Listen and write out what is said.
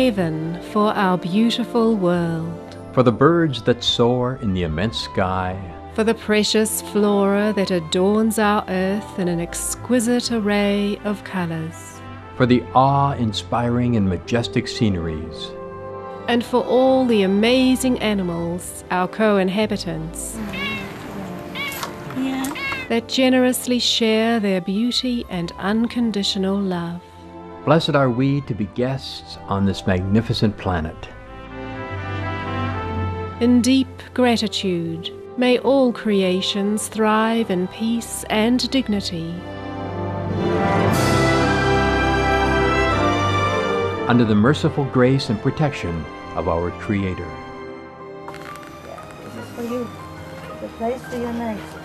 haven for our beautiful world, for the birds that soar in the immense sky, for the precious flora that adorns our earth in an exquisite array of colors, for the awe-inspiring and majestic sceneries, and for all the amazing animals, our co-inhabitants, that generously share their beauty and unconditional love. Blessed are we to be guests on this magnificent planet. In deep gratitude, may all creations thrive in peace and dignity. Under the merciful grace and protection of our Creator. This is for you. The place for your next.